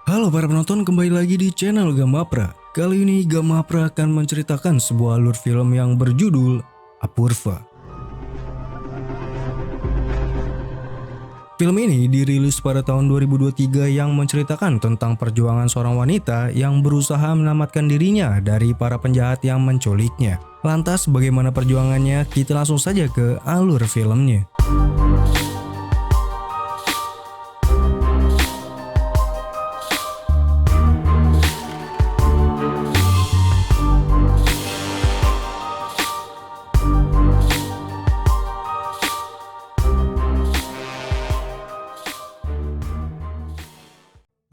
Halo para penonton, kembali lagi di channel Gamapra. Kali ini Gamapra akan menceritakan sebuah alur film yang berjudul Apurva. Film ini dirilis pada tahun 2023 yang menceritakan tentang perjuangan seorang wanita yang berusaha menyelamatkan dirinya dari para penjahat yang menculiknya. Lantas bagaimana perjuangannya? Kita langsung saja ke alur filmnya.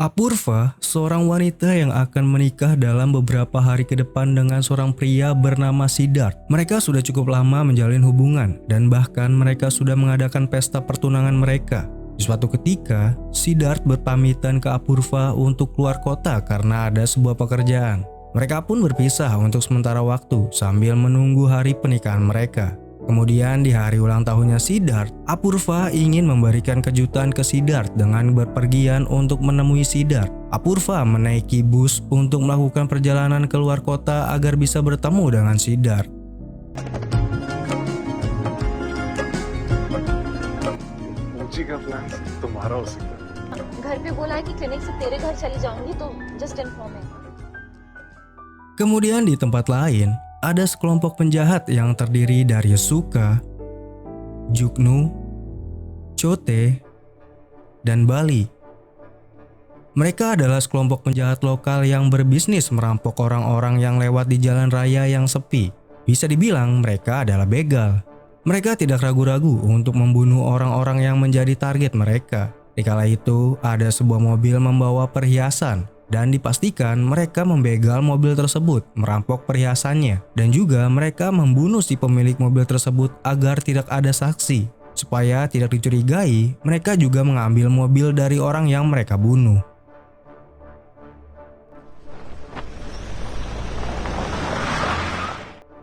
Apurva, seorang wanita yang akan menikah dalam beberapa hari ke depan dengan seorang pria bernama Siddharth. Mereka sudah cukup lama menjalin hubungan dan bahkan mereka sudah mengadakan pesta pertunangan mereka. Di suatu ketika, Siddharth berpamitan ke Apurva untuk keluar kota karena ada sebuah pekerjaan. Mereka pun berpisah untuk sementara waktu sambil menunggu hari pernikahan mereka. Kemudian di hari ulang tahunnya Siddharth, Apurva ingin memberikan kejutan ke Siddharth dengan berpergian untuk menemui Siddharth. Apurva menaiki bus untuk melakukan perjalanan keluar kota agar bisa bertemu dengan Siddharth. ऊंची का प्लान तुम्हारा हो सकता है। घर पे बोला है कि क्लिनिक से तेरे घर चली जाऊंगी तो जस्ट इन्फॉर्म है। Kemudian di tempat lain, ada sekelompok penjahat yang terdiri dari Suka, Juknu, Chote, dan Bali. Mereka adalah sekelompok penjahat lokal yang berbisnis merampok orang-orang yang lewat di jalan raya yang sepi. Bisa dibilang mereka adalah begal. Mereka tidak ragu-ragu untuk membunuh orang-orang yang menjadi target mereka. Di kala itu, ada sebuah mobil membawa perhiasan. Dan dipastikan mereka membegal mobil tersebut, merampok perhiasannya, dan juga mereka membunuh si pemilik mobil tersebut agar tidak ada saksi. Supaya tidak dicurigai, mereka juga mengambil mobil dari orang yang mereka bunuh.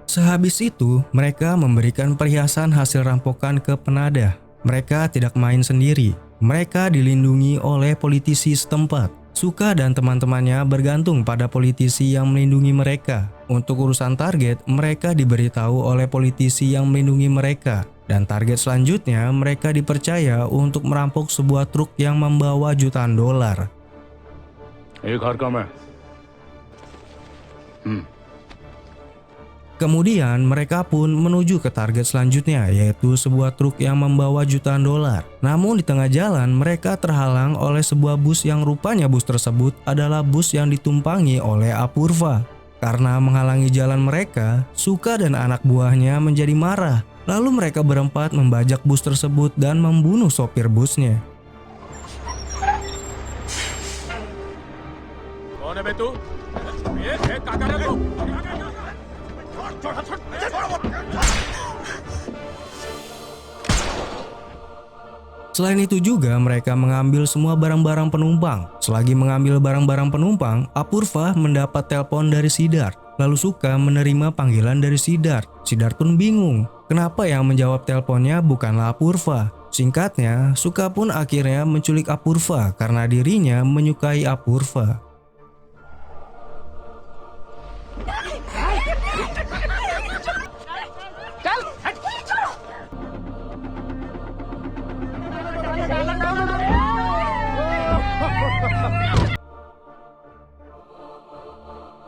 Sehabis itu, mereka memberikan perhiasan hasil rampokan ke penadah. Mereka tidak main sendiri, mereka dilindungi oleh politisi setempat. Suka dan teman-temannya bergantung pada politisi yang melindungi mereka. Untuk urusan target, mereka diberitahu oleh politisi yang melindungi mereka. Dan target selanjutnya, mereka dipercaya untuk merampok sebuah truk yang membawa jutaan dolar. Kemudian mereka pun menuju ke target selanjutnya, yaitu sebuah truk yang membawa jutaan dolar. Namun di tengah jalan mereka terhalang oleh sebuah bus yang rupanya bus tersebut adalah bus yang ditumpangi oleh Apurva. Karena menghalangi jalan mereka, Suka dan anak buahnya menjadi marah. Lalu mereka berempat membajak bus tersebut dan membunuh sopir busnya. Selain itu juga mereka mengambil semua barang-barang penumpang. Selagi mengambil barang-barang penumpang, Apurva mendapat telepon dari Siddharth. Lalu Suka menerima panggilan dari Siddharth. Siddharth pun bingung, kenapa yang menjawab teleponnya bukanlah Apurva. Singkatnya, Suka pun akhirnya menculik Apurva karena dirinya menyukai Apurva.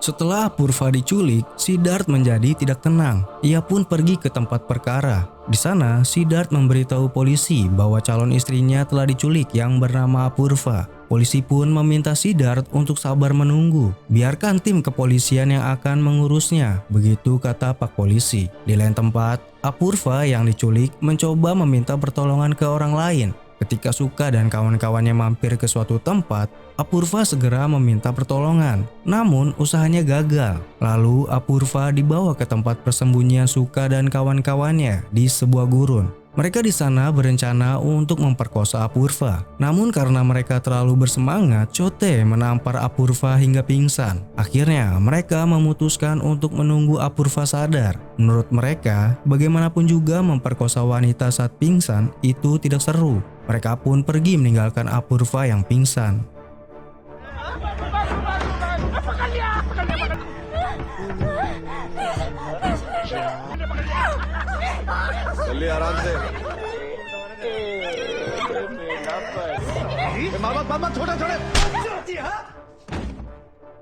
Setelah Apurva diculik, Siddharth menjadi tidak tenang. Ia pun pergi ke tempat perkara. Di sana, Siddharth memberitahu polisi bahwa calon istrinya telah diculik yang bernama Apurva. Polisi pun meminta Siddharth untuk sabar menunggu. Biarkan tim kepolisian yang akan mengurusnya, begitu kata Pak Polisi. Di lain tempat, Apurva yang diculik mencoba meminta pertolongan ke orang lain. Ketika Suka dan kawan-kawannya mampir ke suatu tempat, Apurva segera meminta pertolongan. Namun usahanya gagal. Lalu Apurva dibawa ke tempat persembunyian Suka dan kawan-kawannya di sebuah gurun. Mereka di sana berencana untuk memperkosa Apurva. Namun karena mereka terlalu bersemangat, Chote menampar Apurva hingga pingsan. Akhirnya mereka memutuskan untuk menunggu Apurva sadar. Menurut mereka, bagaimanapun juga memperkosa wanita saat pingsan itu tidak seru. Mereka pun pergi meninggalkan Apurva yang pingsan.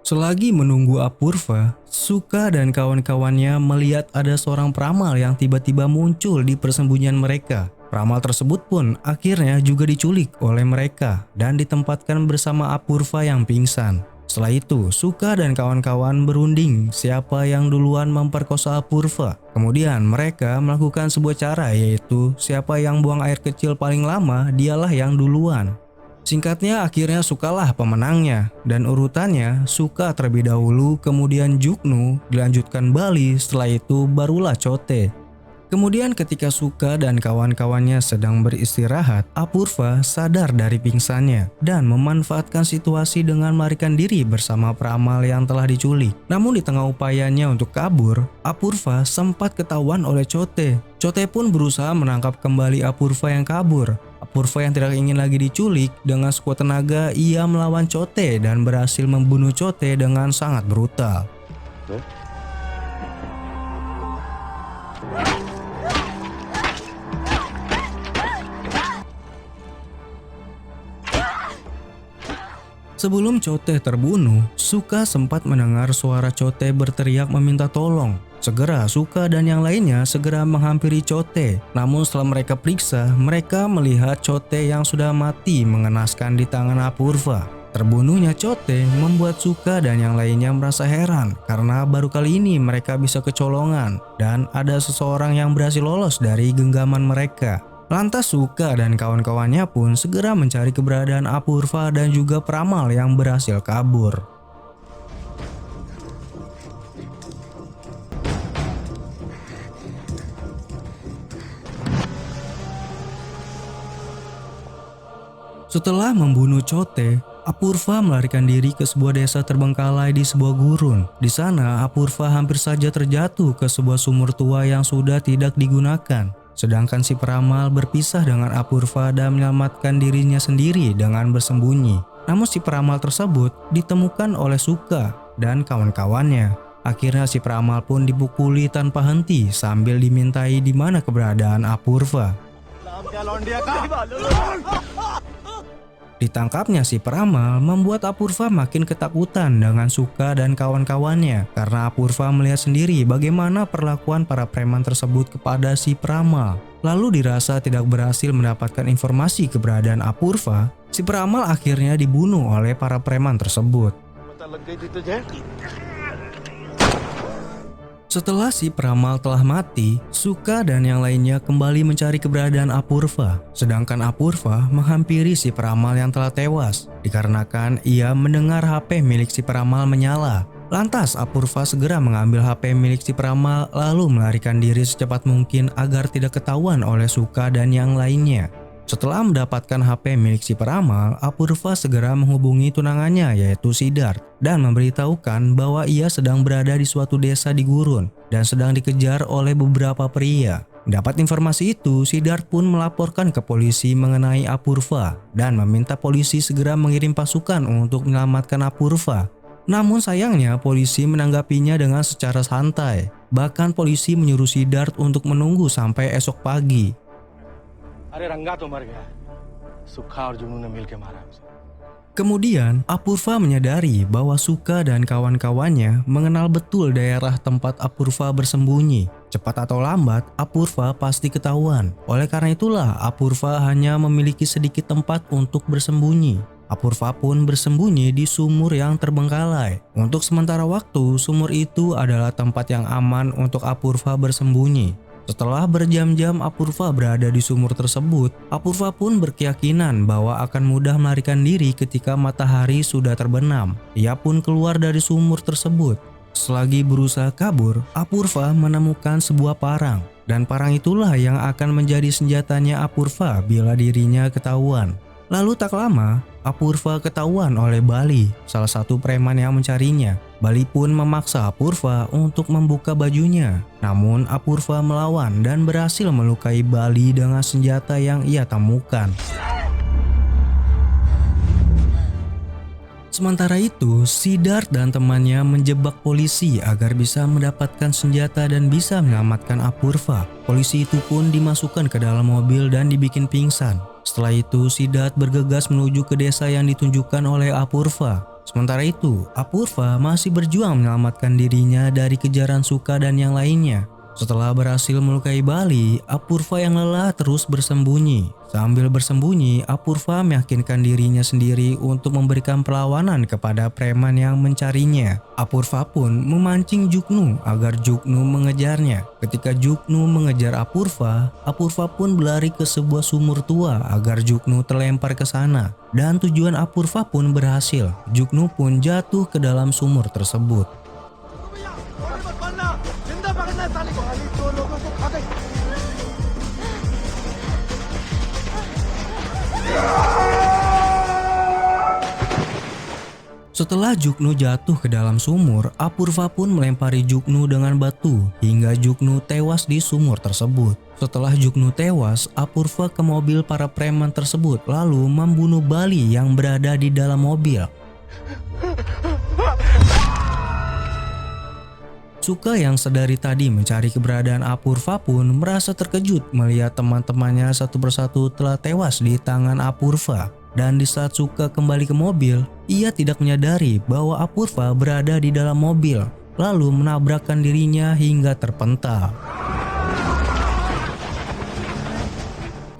Selagi menunggu Apurva, Sukha dan kawan-kawannya melihat ada seorang peramal yang tiba-tiba muncul di persembunyian mereka. Peramal tersebut pun akhirnya juga diculik oleh mereka dan ditempatkan bersama Apurva yang pingsan. Setelah itu, Sukha dan kawan-kawan berunding siapa yang duluan memperkosa Apurva. Kemudian mereka melakukan sebuah cara, yaitu siapa yang buang air kecil paling lama dialah yang duluan. Singkatnya, akhirnya Sukhalah pemenangnya, dan urutannya Sukha terlebih dahulu, kemudian Juknu, dilanjutkan Bali, setelah itu barulah Chote. Kemudian ketika Sukha dan kawan-kawannya sedang beristirahat, Apurva sadar dari pingsannya dan memanfaatkan situasi dengan melarikan diri bersama peramal yang telah diculik. Namun di tengah upayanya untuk kabur, Apurva sempat ketahuan oleh Chote. Chote pun berusaha menangkap kembali Apurva yang kabur. Apurva yang tidak ingin lagi diculik, dengan sekuat tenaga ia melawan Chote dan berhasil membunuh Chote dengan sangat brutal. Sebelum Chote terbunuh, Sukha sempat mendengar suara Chote berteriak meminta tolong. Segera Sukha dan yang lainnya segera menghampiri Chote. Namun setelah mereka periksa, mereka melihat Chote yang sudah mati mengenaskan di tangan Apurva. Terbunuhnya Chote membuat Sukha dan yang lainnya merasa heran karena baru kali ini mereka bisa kecolongan dan ada seseorang yang berhasil lolos dari genggaman mereka. Lantas Sukha dan kawan-kawannya pun segera mencari keberadaan Apurva dan juga peramal yang berhasil kabur. Setelah membunuh Chote, Apurva melarikan diri ke sebuah desa terbengkalai di sebuah gurun. Di sana Apurva hampir saja terjatuh ke sebuah sumur tua yang sudah tidak digunakan. Sedangkan si peramal berpisah dengan Apurva dan menyelamatkan dirinya sendiri dengan bersembunyi. Namun si peramal tersebut ditemukan oleh Sukha dan kawan-kawannya. Akhirnya si peramal pun dipukuli tanpa henti sambil dimintai di mana keberadaan Apurva. Ditangkapnya si peramal membuat Apurva makin ketakutan dengan Sukha dan kawan-kawannya karena Apurva melihat sendiri bagaimana perlakuan para preman tersebut kepada si peramal. Lalu dirasa tidak berhasil mendapatkan informasi keberadaan Apurva, si peramal akhirnya dibunuh oleh para preman tersebut. Setelah si peramal telah mati, Sukha dan yang lainnya kembali mencari keberadaan Apurva. Sedangkan Apurva menghampiri si peramal yang telah tewas, dikarenakan ia mendengar HP milik si peramal menyala. Lantas Apurva segera mengambil HP milik si peramal lalu melarikan diri secepat mungkin agar tidak ketahuan oleh Sukha dan yang lainnya. Setelah mendapatkan HP milik si peramal, Apurva segera menghubungi tunangannya yaitu Siddharth dan memberitahukan bahwa ia sedang berada di suatu desa di gurun dan sedang dikejar oleh beberapa pria. Mendapat informasi itu, Siddharth pun melaporkan ke polisi mengenai Apurva dan meminta polisi segera mengirim pasukan untuk menyelamatkan Apurva. Namun sayangnya polisi menanggapinya dengan secara santai. Bahkan polisi menyuruh Siddharth untuk menunggu sampai esok pagi. Kemudian Apurva menyadari bahwa Sukha dan kawan-kawannya mengenal betul daerah tempat Apurva bersembunyi. Cepat atau lambat Apurva pasti ketahuan. Oleh karena itulah Apurva hanya memiliki sedikit tempat untuk bersembunyi. Apurva pun bersembunyi di sumur yang terbengkalai. Untuk sementara waktu, sumur itu adalah tempat yang aman untuk Apurva bersembunyi. Setelah berjam-jam Apurva berada di sumur tersebut, Apurva pun berkeyakinan bahwa akan mudah melarikan diri ketika matahari sudah terbenam. Ia pun keluar dari sumur tersebut. Selagi berusaha kabur, Apurva menemukan sebuah parang. Dan parang itulah yang akan menjadi senjatanya Apurva bila dirinya ketahuan. Lalu tak lama, Apurva ketahuan oleh Bali, salah satu preman yang mencarinya. Bali pun memaksa Apurva untuk membuka bajunya. Namun Apurva melawan dan berhasil melukai Bali dengan senjata yang ia temukan. Sementara itu, Siddharth dan temannya menjebak polisi agar bisa mendapatkan senjata dan bisa menyelamatkan Apurva. Polisi itu pun dimasukkan ke dalam mobil dan dibikin pingsan. Setelah itu, Siddharth bergegas menuju ke desa yang ditunjukkan oleh Apurva. Sementara itu, Apurva masih berjuang menyelamatkan dirinya dari kejaran Sukha dan yang lainnya. Setelah berhasil melukai Bali, Apurva yang lelah terus bersembunyi. Sambil bersembunyi, Apurva meyakinkan dirinya sendiri untuk memberikan perlawanan kepada preman yang mencarinya. Apurva pun memancing Juknu agar Juknu mengejarnya. Ketika Juknu mengejar Apurva, Apurva pun berlari ke sebuah sumur tua agar Juknu terlempar ke sana. Dan tujuan Apurva pun berhasil. Juknu pun jatuh ke dalam sumur tersebut. Setelah Juknu jatuh ke dalam sumur, Apurva pun melempari Juknu dengan batu hingga Juknu tewas di sumur tersebut. Setelah Juknu tewas, Apurva ke mobil para preman tersebut lalu membunuh Bali yang berada di dalam mobil. Sukha yang sedari tadi mencari keberadaan Apurva pun merasa terkejut melihat teman-temannya satu persatu telah tewas di tangan Apurva. Dan di saat Sukha kembali ke mobil, ia tidak menyadari bahwa Apurva berada di dalam mobil, lalu menabrakkan dirinya hingga terpental.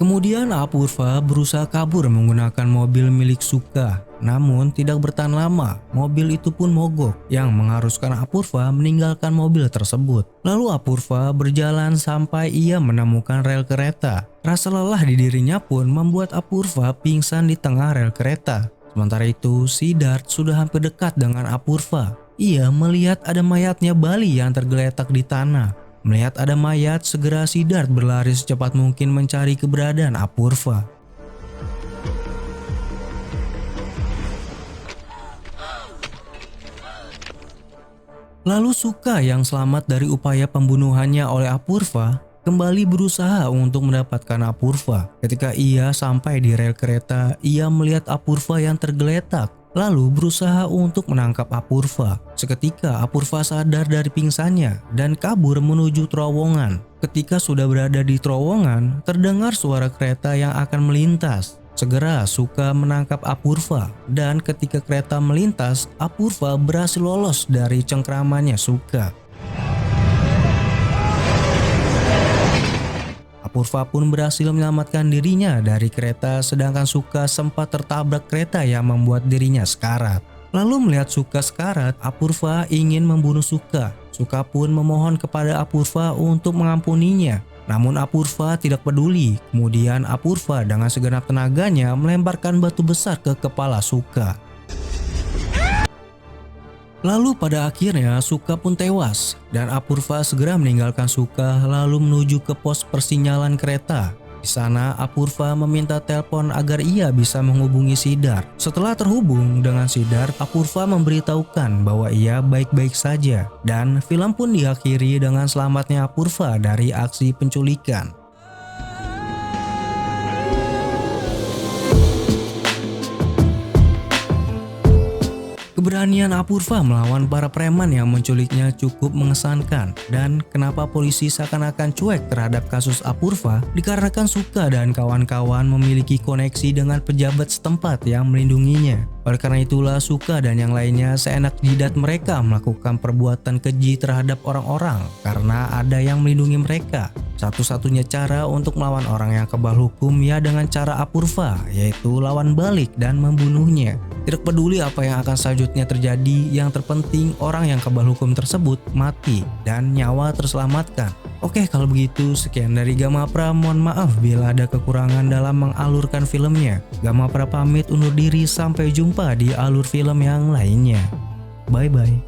Kemudian Apurva berusaha kabur menggunakan mobil milik Sukha. Namun tidak bertahan lama, mobil itu pun mogok yang mengharuskan Apurva meninggalkan mobil tersebut. Lalu Apurva berjalan sampai ia menemukan rel kereta. Rasa lelah di dirinya pun membuat Apurva pingsan di tengah rel kereta. Sementara itu, Siddharth sudah hampir dekat dengan Apurva. Ia melihat ada mayatnya Bali yang tergeletak di tanah. Melihat ada mayat, segera Siddharth berlari secepat mungkin mencari keberadaan Apurva. Lalu Sukha yang selamat dari upaya pembunuhannya oleh Apurva kembali berusaha untuk mendapatkan Apurva. Ketika ia sampai di rel kereta, ia melihat Apurva yang tergeletak, lalu berusaha untuk menangkap Apurva. Seketika Apurva sadar dari pingsannya dan kabur menuju terowongan. Ketika sudah berada di terowongan, terdengar suara kereta yang akan melintas. Segera Sukha menangkap Apurva dan ketika kereta melintas, Apurva berhasil lolos dari cengkramannya Sukha. Apurva pun berhasil menyelamatkan dirinya dari kereta sedangkan Sukha sempat tertabrak kereta yang membuat dirinya sekarat. Lalu melihat Sukha sekarat, Apurva ingin membunuh Sukha. Sukha pun memohon kepada Apurva untuk mengampuninya. Namun Apurva tidak peduli. Kemudian Apurva dengan segenap tenaganya melemparkan batu besar ke kepala Sukha. Lalu pada akhirnya Sukha pun tewas dan Apurva segera meninggalkan Sukha lalu menuju ke pos persinyalan kereta. Di sana Apurva meminta telepon agar ia bisa menghubungi Siddharth. Setelah terhubung dengan Siddharth, Apurva memberitahukan bahwa ia baik-baik saja dan film pun diakhiri dengan selamatnya Apurva dari aksi penculikan. Keberanian Apurva melawan para preman yang menculiknya cukup mengesankan. Dan kenapa polisi seakan-akan cuek terhadap kasus Apurva dikarenakan Sukha dan kawan-kawan memiliki koneksi dengan pejabat setempat yang melindunginya. Oleh karena itulah Sukha dan yang lainnya seenak jidat mereka melakukan perbuatan keji terhadap orang-orang karena ada yang melindungi mereka. Satu-satunya cara untuk melawan orang yang kebal hukum ya dengan cara Apurva, yaitu lawan balik dan membunuhnya. Tidak peduli apa yang akan selanjutnya terjadi, yang terpenting orang yang kebal hukum tersebut mati dan nyawa terselamatkan. Oke, kalau begitu sekian dari Gamapra. Mohon maaf bila ada kekurangan dalam mengalurkan filmnya. Gamapra pamit undur diri, sampai jumpa di alur film yang lainnya. Bye bye.